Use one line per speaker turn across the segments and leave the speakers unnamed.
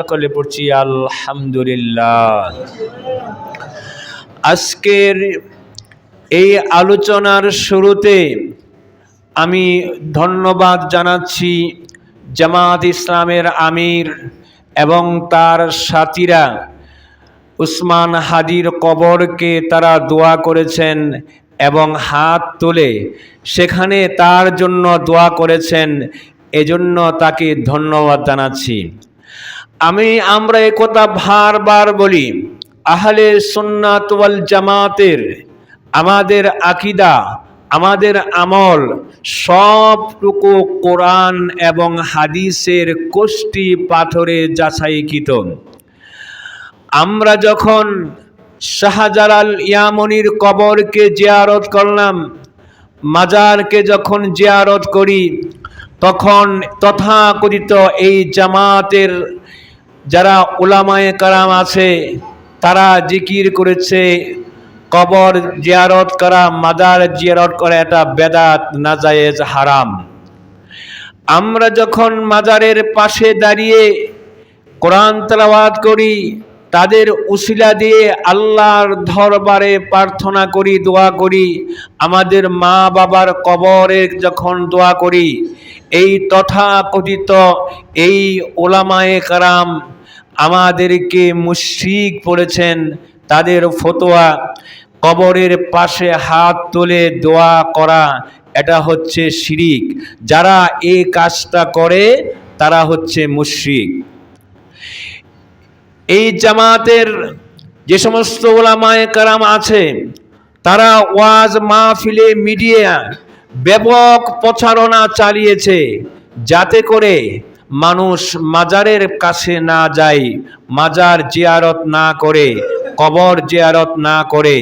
সকলে পড়ছি আলহামদুলিল্লাহ। আজকের এই আলোচনার শুরুতে আমি ধন্যবাদ জানাচ্ছি জামাত ইসলামের আমির এবং তার সাথীরা। উসমান হাদির কবরকে তারা দোয়া করেছেন এবং হাত তুলে সেখানে তার জন্য দোয়া করেছেন, এজন্য তাকে ধন্যবাদ জানাচ্ছি। আমরা একথা বারবার বলি, আহলে সুন্নাত ওয়াল জামাতের আমাদের আকীদা, আমাদের আমল সবটুকু কোরআন এবং হাদিসের কষ্টি পাথরে যাচাইকৃত। আমরা যখন শাহজালাল ইয়ামনির কবরকে জিয়ারত করলাম, মাজারকে যখন জিয়ারত করি, তখন তথাকথিত এই জামাতের যারা উলামায়ে কেরাম আছে তারা জিকির করেছে কবর জিয়ারত করা, মাজার জিয়ারত করা এটা বেদাত, নাজায়েজ, হারাম। আমরা যখন মাজারের পাশে দাঁড়িয়ে কোরআন তেলাওয়াত করি, তাদের উসিলা দিয়ে আল্লাহর দরবারে প্রার্থনা করি, দোয়া করি, আমাদের মা বাবার কবরে যখন দোয়া করি, এই তথাকথিত এই উলামায়ে কেরাম আমাদেরকে মুশরিক বলেছেন। তাদের ফতোয়া কবরের পাশে হাত তুলে দোয়া করা এটা হচ্ছে শিরিক। যারা এই কাজটা করে তারা হচ্ছে মুশরিক। এই জামাতের যে সমস্ত উলামায়ে কেরাম আছে তারা ওয়াজ মাহফিলে মিডিয়া ব্যাপক প্রচারণা চালিয়েছে যাতে করে মানুষ মাজারের কাছে না যায়, মাজার জিয়ারত না করে, কবর জিয়ারত না করে।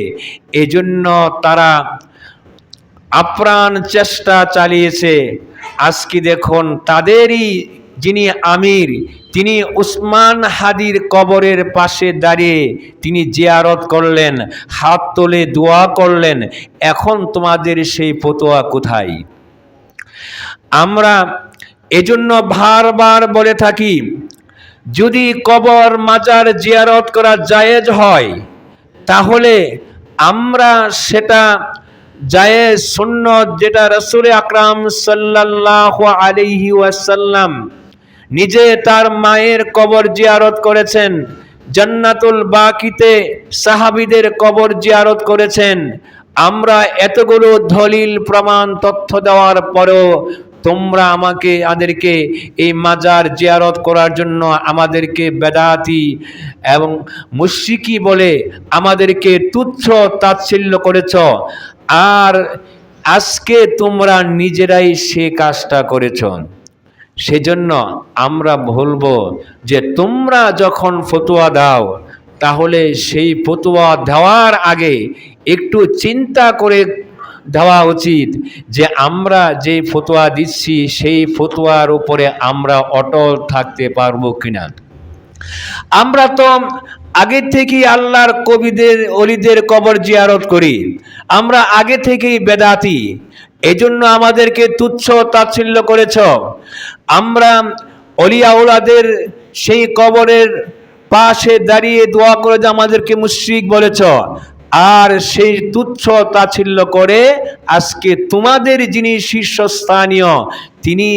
এজন্য তারা আপ্রাণ চেষ্টা চালিয়েছে। আজকে দেখুন তাদেরই যিনি আমির, তিনি উসমান হাদির কবরের পাশে দাঁড়িয়ে তিনি জিয়ারত করলেন, হাত তুলে দোয়া করলেন। এখন তোমাদের সেই ফতোয়া কোথায়? আমরা এজন্য বারবার বলে থাকি, যদি কবর মাজার জিয়ারত করা জায়েজ হয় তাহলে আমরা সেটা জায়েজ সুন্নত, যেটা রাসূল আকরাম সাল্লাল্লাহু আলাইহি ওয়াসাল্লাম নিজে তার মায়ের কবর জিয়ারত করেছেন, জান্নাতুল বাকিতে সাহাবীদের কবর জিয়ারত করেছেন। আমরা এতগুলো দলিল প্রমাণ তথ্য দেওয়ার পরেও তোমরা আমাদেরকে এই মাজার জিয়ারত করার জন্য আমাদেরকে বেদাতি এবং মুশরিকি বলে আমাদেরকে তুচ্ছ তাচ্ছিল্য করেছ, আর আজকে তোমরা নিজেরাই সে কাজটা করেছ। সেজন্য আমরা বলবো যে তোমরা যখন ফতোয়া দাও তাহলে সেই ফতোয়া দেওয়ার আগে একটু চিন্তা করে দেওয়া উচিত যে আমরা যে ফতোয়া দিচ্ছি সেই ফতোয়ার উপরে আমরা অটল থাকতে পারবো কিনা। আমরা তো আগে থেকেই আল্লাহর কবিদের অলিদের কবর জিয়ারত করি, আমরা আগে থেকেই বেদাতি, এজন্য আমাদেরকে তুচ্ছ তাচ্ছিল্য করেছ। আমরা অলিয়া ওলাদের সেই কবরের পাশে দাঁড়িয়ে দোয়া করে যে আমাদেরকে মুশরিক বলেছ, আর সেই তুচ্ছ তাচ্ছিল্য করে আজকে তোমাদের যিনি শীর্ষস্থানীয় তিনি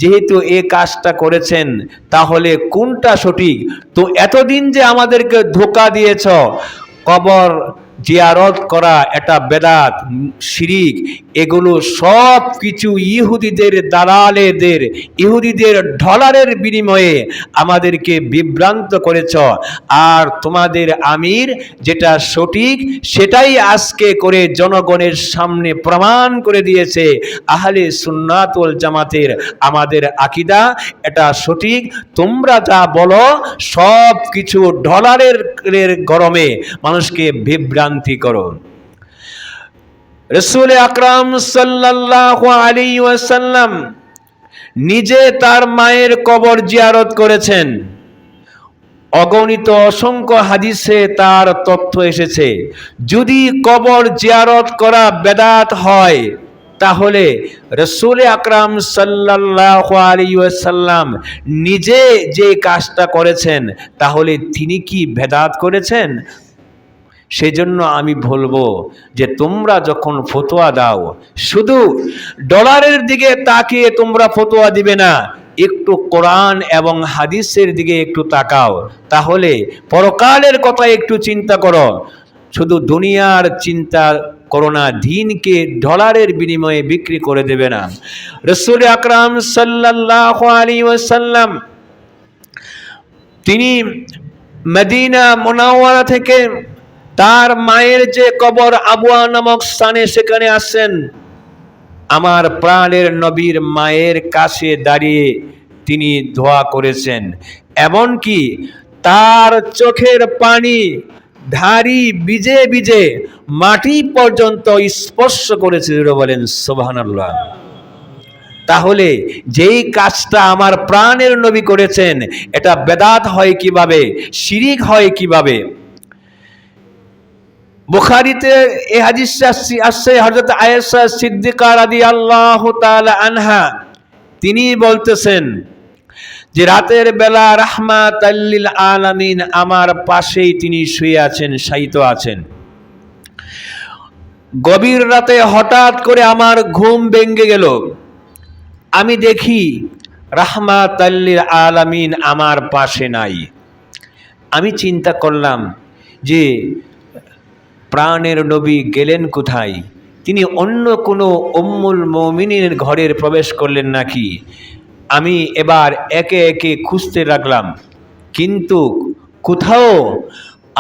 যেহেতু এ কাজটা করেছেন, তাহলে কোনটা সঠিক? তো এতদিন যে আমাদেরকে ধোঁকা দিয়েছ, কবর জিয়ারত করা এটা বেদাত, শিরিক, এগুলো সব কিছু ইহুদিদের দালালেদের, ইহুদিদের ডলারের বিনিময়ে আমাদেরকে বিভ্রান্ত করেছ। আর তোমাদের আমির যেটা সঠিক সেটাই আজকে করে জনগণের সামনে প্রমাণ করে দিয়েছে আহলে সুন্নাত ওয়াল জামাতের আমাদের আকীদা এটা সঠিক। তোমরা যা বলো সব কিছু ডলারের গরমে মানুষকে বিভ্রান্তি করো। রাসূল আকরাম সাল্লাল্লাহু আলাইহি ওয়াসাল্লাম নিজে তার মায়ের কবর জিয়ারত করেছেন, অগণিত অসংখ্য হাদিসে তার তথ্য এসেছে। যদি কবর জিয়ারত করা বেদাত হয় তাহলে রাসূল আকরাম সাল্লাল্লাহু আলাইহি ওয়াসাল্লাম নিজে যে কাজটা করেছেন, তাহলে তিনি কি বেদাত করেছেন? সেজন্য আমি বলবো যে তোমরা যখন ফতোয়া দাও, শুধু ডলারের দিকে তাকিয়ে তোমরা ফতোয়া দিবে না, একটু কোরআন এবং হাদিসের দিকে একটু তাকাও, তাহলে পরকালের কথা একটু চিন্তা করো। শুধু দুনিয়ার চিন্তা করো না, দিনকে ডলারের বিনিময়ে বিক্রি করে দেবে না। রাসূল আকরাম সাল্লাল্লাহু আলাইহি ওয়াসাল্লাম তিনি মদিনা মুনাওয়ারা থেকে তার মায়ের যে কবর আবওয়া নামক স্থানে সেখানে আসেন। আমার প্রাণের নবীর মায়ের কাছে দাঁড়িয়ে তিনি দোয়া করেছেন, এমনকি তার চোখের পানি ধারি ভিজে ভিজে মাটি পর্যন্ত স্পর্শ করেছে। বলেন সুবহানাল্লাহ। তাহলে যেই কাজটা আমার প্রাণের নবী করেছেন, এটা বেদাত হয় কিভাবে, শিরিক হয় কিভাবে? বুখারীতে এই হাদিসটা আসছে, হযরত আয়েশা সিদ্দিকা রাদিয়াল্লাহু তাআলা আনহা তিনি বলতেছেন যে রাতের বেলা রাহমাতাল লিল আলামিন আমার পাশেই তিনি শুয়ে আছেন, শায়িত আছেন। গভীর রাতে হঠাৎ করে আমার ঘুম ভেঙে গেল। আমি দেখি রাহমাতাল লিল আলামিন আমার পাশে নাই। আমি চিন্তা করলাম যে প্রাণের নবী গেলেন কোথায়? তিনি অন্য কোনো উম্মুল মুমিনিনের ঘরের প্রবেশ করলেন নাকি? আমি এবার একে একে খুঁজতে লাগলাম, কিন্তু কোথাও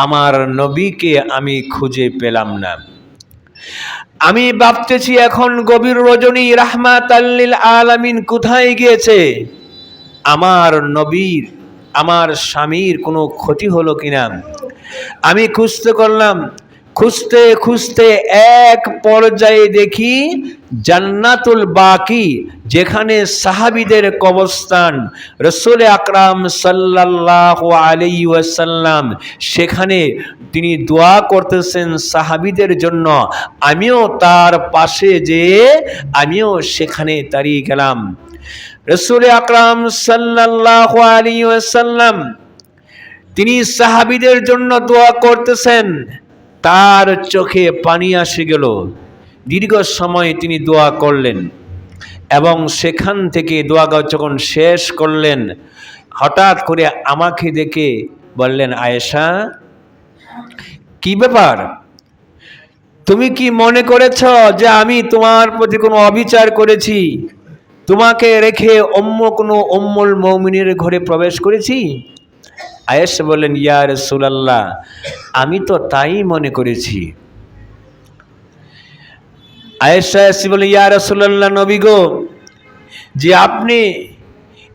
আমার নবীকে আমি খুঁজে পেলাম না। আমি ভাবতেছি এখন গভীর রজনী, রাহমাতাল লিল আলামিন কোথায় গিয়েছে? আমার নবীর, আমার স্বামীর কোনো ক্ষতি হলো কিনা? আমি খুঁজতে করলাম, খুঁজতে খুঁজতে এক পর্যায়ে দেখি জান্নাতুল বাকি, যেখানে সাহাবীদের কবরস্থান, রাসূল আকরাম সাল্লাল্লাহু আলাইহি ওয়াসাল্লাম সেখানে তিনি দোয়া করতেছেন সাহাবীদের জন্য। আমিও তার পাশে যেয়ে আমিও সেখানে দাঁড়িয়ে গেলাম। রাসূল আকরাম সাল্লাল্লাহু আলাইহি ওয়াসাল্লাম তিনি সাহাবীদের জন্য দোয়া করতেছেন, তার চোখে পানি এসে গেল। দীর্ঘ সময় তিনি দোয়া করলেন এবং সেখান থেকে দোয়া যখন শেষ করলেন, হঠাৎ করে আমাকে দেখে বললেন, আয়েশা, কি ব্যাপার? তুমি কি মনে করেছ যে আমি তোমার প্রতি কোনো অবিচার করেছি, তোমাকে রেখে অন্য কোনো উম্মুল মুমিনের ঘরে প্রবেশ করেছি? আয়েশা বললেন, ইয়া রাসূলুল্লাহ, আমি তো তাই মনে করেছি। আয়েশা এসে বলে, ইয়া রাসূলুল্লাহ, নবী গো, যে আপনি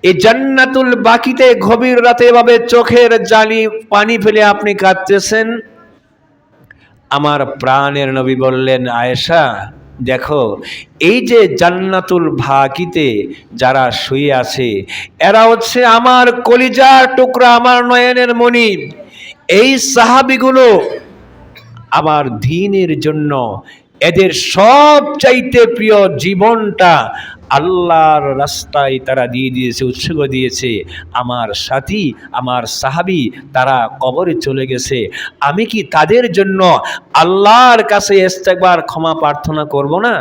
এই জান্নাতুল বাকিতে গভীর রাতে এভাবে চোখের জালি পানি ফেলে আপনি কাঁদতেছেন। আমার প্রাণের নবী বললেন, আয়েশা দেখো, এই যে জান্নাতুল বাকিতে যারা শুয়ে আছে, এরা হচ্ছে আমার কলিজার টুকরা, আমার নয়নের মণি। এই সাহাবীগুলো আমার দ্বীনের জন্য এদের সবচাইতে প্রিয় জীবনটা আল্লাহর রাস্তায় তারা দিয়ে দিয়েছে, উৎসর্গ দিয়েছে। আমার সাথী, আমার সাহাবী, তারা কবরে চলে গেছে। আমি কি তাদের জন্য আল্লাহর কাছে ইস্তেগফার, ক্ষমা প্রার্থনা করব না?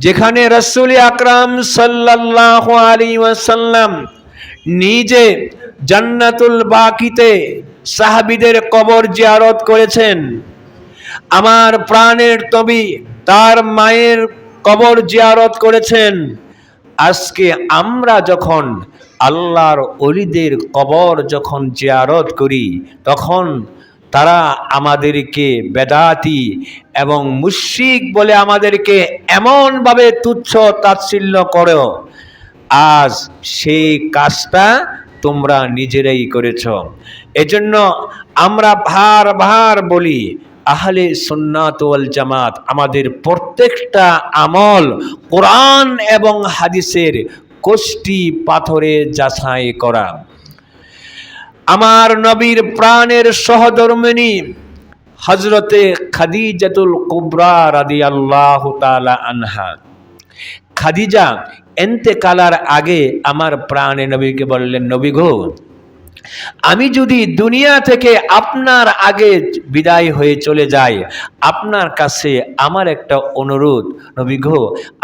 যেখানে রাসূল আকরাম সাল্লাল্লাহু আলাইহি ওয়াসাল্লাম নিজে জান্নাতুল বাকিতে সাহাবীদের কবর জিয়ারত করেছেন, আমার প্রাণের নবী তার মায়ের কবর জিয়ারত করেছেন। আজকে আমরা যখন আল্লাহর ওলিদের কবর যখন জিয়ারত করি, তখন তারা আমাদেরকে বেদাতি এবং মুশরিক বলে আমাদেরকে এমনভাবে তুচ্ছ তাচ্ছিল্য করো। আজ সেই কাজটা তোমরা নিজেরাই করেছ। এজন্য আমরা ভার বলি, আহলে সুন্নাত ওয়াল জামাত আমাদের প্রত্যেকটা আমল কোরআন এবং হাদিসের কষ্টি পাথরে যাচাই করা। আমার নবীর প্রাণের সহধর্মিণী হযরতে খাদিজাতুল কুবরা রাদিয়াল্লাহু তাআলা আনহা, খাদিজা ইন্তেকালের আগে আমার প্রাণের নবীকে বললেন, নবী গো, আমি যদি দুনিয়া থেকে আপনার আগে বিদায় হয়ে চলে যাই, আপনার কাছে আমার একটা অনুরোধ, নবী গো,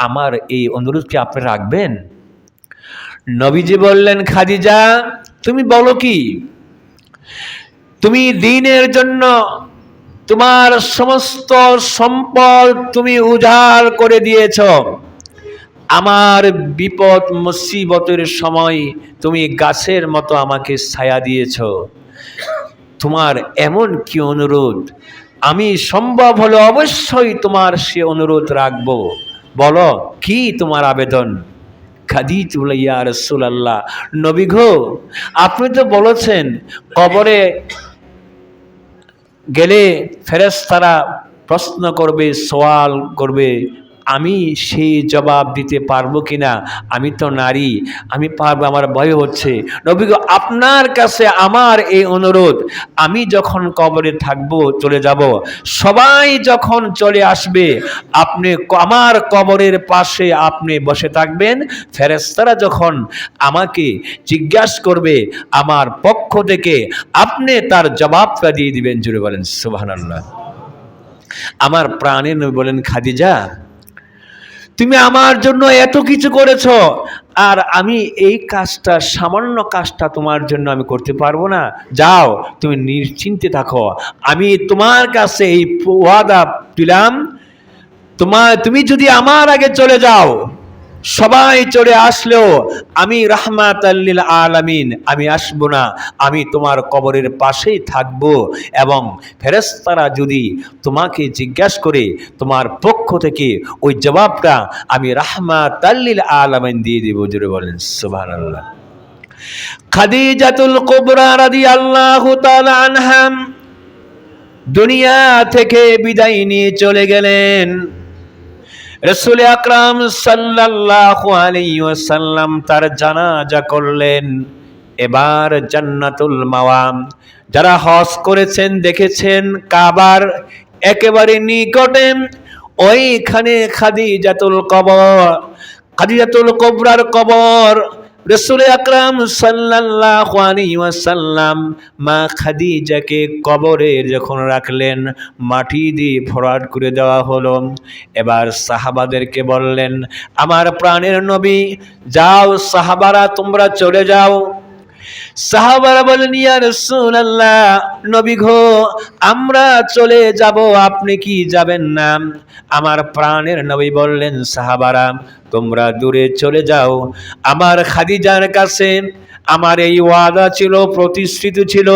আমার এই অনুরোধকে আপনি রাখবেন? নবীজি বললেন, খাদিজা তুমি বলো কি? তুমি দ্বীনের জন্য তোমার সমস্ত সম্পদ তুমি উজাড় করে দিয়েছ, আমার বিপদ মুসিবতের সময় তুমি গাছের মতো আমাকে ছায়া দিয়েছ, তোমার এমন কি অনুরোধ? আমি সম্ভব হলে অবশ্যই তোমার সে অনুরোধ রাখব, বলো কি তোমার আবেদন? খাদিজা বলে, ইয়া রাসূলুল্লাহ, নবী গো, আপনি তো বলেছেন কবরে গেলে ফেরেশতারা প্রশ্ন করবে, সওয়াল করবে, আমি সেই জবাব দিতে পারবো কিনা? আমি তো নারী, আমি পারবো? আমার ভয় হচ্ছে। নবী গো, আপনার কাছে আমার এই অনুরোধ, আমি যখন কবরে থাকবো, চলে যাব, সবাই যখন চলে আসবে, আপনি আমার কবরের পাশে আপনি বসে থাকবেন, ফেরেশতারা যখন আমাকে জিজ্ঞাসা করবে আমার পক্ষ থেকে, আপনি তার জবাবটা দিয়ে দিবেন। জুড়ে বলেন সুবহানাল্লাহ। আমার প্রাণের নবী বলেন, খাদিজা তুমি আমার জন্য এত কিছু করেছ, আর আমি এই কাজটা, সামান্য কাজটা তোমার জন্য আমি করতে পারবো না? যাও, তুমি নিশ্চিন্তে থাকো, আমি তোমার কাছে এই ওয়াদা দিলাম, তুমি যদি আমার আগে চলে যাও, সবাই চলে আসলেও আমি রাহমাতাল লিল আলামিন, আমি আসবো না, আমি তোমার কবরের পাশেই থাকবো, এবং ফেরেশতারা যদি তোমাকে জিজ্ঞাসা করে, তোমার পক্ষ থেকে ওই জবাবটা আমি রাহমাতাল লিল আলামিন দিয়ে দেব। জোরে বলেন সুবহানাল্লাহ। খাদিজাতুল কুবরা রাদিয়াল্লাহু তাআলা আনহা দুনিয়া থেকে বিদায় নিয়ে চলে গেলেন। রাসূল আকরাম সাল্লাল্লাহু আলাইহি ওয়াসাল্লাম তার জানাজা করলেন। এবার জান্নাতুল মাওয়া, যারা হজ করেছেন দেখেছেন, কাবার একেবারে নিকটে ওইখানে খাদিজাতুল কুবরার কবর। রাসূল আকরাম সাল্লাল্লাহু আলাইহি ওয়াসাল্লাম মা খাদিজাকে কবরে যখন রাখলেন, মাটি দিয়ে ভরাট করে দেওয়া হলো। এবার সাহাবাদেরকে বললেন, আমার প্রাণের নবী, যাও সাহাবারা তোমরা চলে যাও। সাহাবারা বলেন, ইয়া রাসূলুল্লাহ, নবী গো, আমরা চলে যাব, আপনি কি যাবেন না? আমার প্রাণের নবী বললেন, সাহাবারা তোমরা দূরে চলে যাও, আমার খাদিজার কাছে আমার এই ওয়াদা ছিল, প্রতিশ্রুতি ছিল,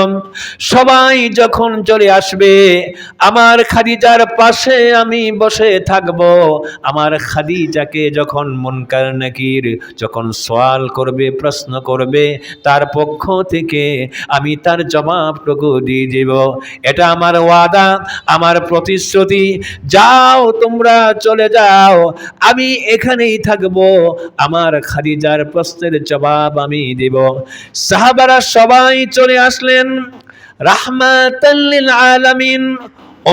সবাই যখন চলে আসবে আমার খাদিজার পাশে আমি বসে থাকব, আমার খাদিজাকে যখন মুনকার নাকির যখন সওয়াল করবে, প্রশ্ন করবে, তার পক্ষ থেকে আমি তার জবাবটুকু দিয়ে দেব। এটা আমার ওয়াদা, আমার প্রতিশ্রুতি। যাও তোমরা চলে যাও, আমি এখানেই থাকব, আমার খাদিজার প্রশ্নের জবাব আমি দেব। সাহাবারা সবাই চলে আসলেন। রাহমাতাল লিল আলামিন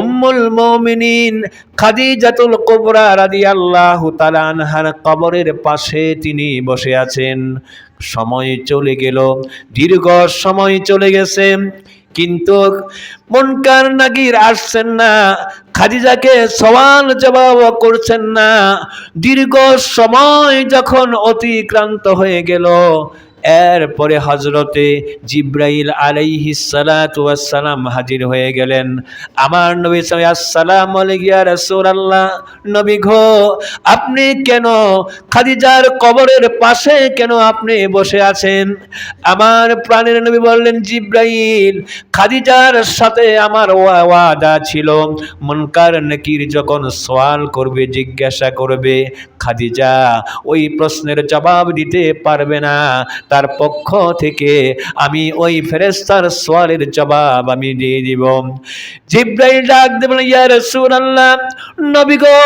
উম্মুল মুমিনিন খাদিজাতুল কুবরা রাদিয়াল্লাহু তাআলা আনহার কবরের পাশে তিনি বসে আছেন। সময় চলে গেল, দীর্ঘ সময় চলে গেছে, কিন্তু মুনকার নাকির আসছেন না, খাদিজাকে সওয়াল জবাব করছেন না। দীর্ঘ সময় যখন অতিক্রান্ত হয়ে গেল, এরপরে হযরতে জিবরাইল আলাইহিস সালাতু ওয়াস সালাম হাজির হয়ে গেলেন। আমার নবী আসসালামু আলাইহি ইয়া রাসূলুল্লাহ, নবী গো, আপনি কেন খাদিজার কবরের পাশে কেন আপনি বসে আছেন? আমার প্রাণের নবী বললেন, জিবরাইল, খাদিজার সাথে আমার ওয়াদা ছিল, মুনকার নাকির যখন সওয়াল করবে, জিজ্ঞাসা করবে, খাদিজা ওই প্রশ্নের জবাব দিতে পারবে না, তার পক্ষ থেকে আমি ওই ফেরেশতার সওয়ালের জবাব আমি দিয়ে দিব। জিবরাইল ডাক দেবেন, ইয়া রাসূলুল্লাহ, নবী গো,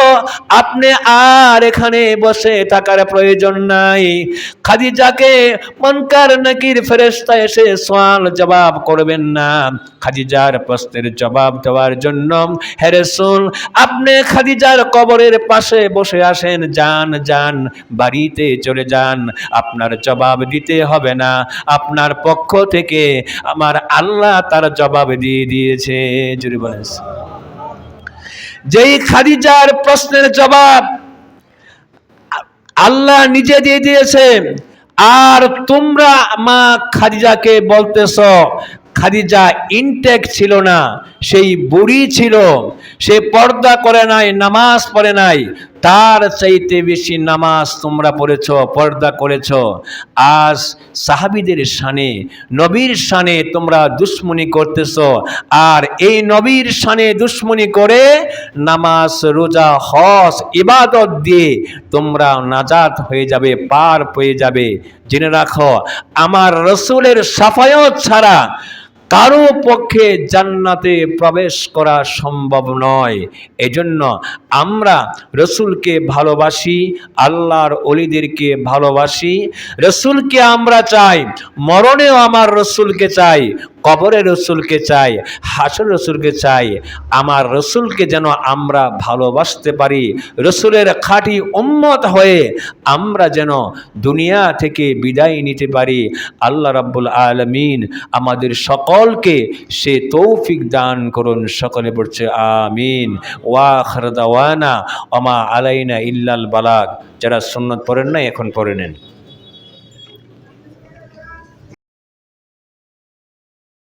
আপনি আর এখানে বসে থাকার প্রয়োজন নাই। খাদিজাকে মুনকার নাকির ফেরেশতা এসে সওয়াল জবাব করবেন না। খাদিজার প্রশ্নের জবাব দেওয়ার জন্য হে রাসূল, আপনি খাদিজার কবরের পাশে বসে আসেন, যান যান, বাড়িতে চলে যান, আপনার জবাব দিতে হবে না, আপনার পক্ষ থেকে আমার আল্লাহ তার জবাব দিয়ে দিয়েছে। জুরি বলেন। যেই খাদিজার প্রশ্নের জবাব আল্লাহ নিজে দিয়ে দিয়েছে, আর তোমরা মা খাদিজাকে বলতেছ খাদিজা ইনটেক ছিল না, সেই বুড়ি ছিল, সে পর্দা করে নাই, নামাজ পড়ে নাই, তার চাইতে বেশি নামাজ তোমরা পড়েছ, পর্দা করেছ। আজ সাহাবীদের শানে, নবীর শানে তোমরা দুশ্মনী করতেছ, আর এই নবীর শানে দুশ্মনী করে নামাজ, রোজা, হজ, ইবাদত দিয়ে তোমরা নাজাত হয়ে যাবে, পার পেয়ে যাবে। জেনে রাখো, আমার রাসূলের শাফায়াত ছাড়া কারো পক্ষে জান্নাতে প্রবেশ করা সম্ভব নয়। এজন্য আমরা রসুলকে ভালোবাসি, আল্লাহর ওলিদেরকে ভালোবাসি, রসুলকে আমরা চাই, মরণেও আমার রসুলকে চাই, কবরে রসুলকে চাই, হাসর রসুলকে চাই। আমার রসুলকে যেন আমরা ভালোবাসতে পারি, রসুলের খাঁটি উম্মত হয়ে আমরা যেন দুনিয়া থেকে বিদায় নিতে পারি। আল্লাহ রাব্বুল আলামিন আমাদের সকলকে সে তৌফিক দান করুন। সকলে পড়ছে আমিন। ওয়া আখির দাওয়ানা ওয়া মা আলাইনা ইল্লাল বালাগ। যারা সুন্নাত পড়েন না এখন পড়ে নেন।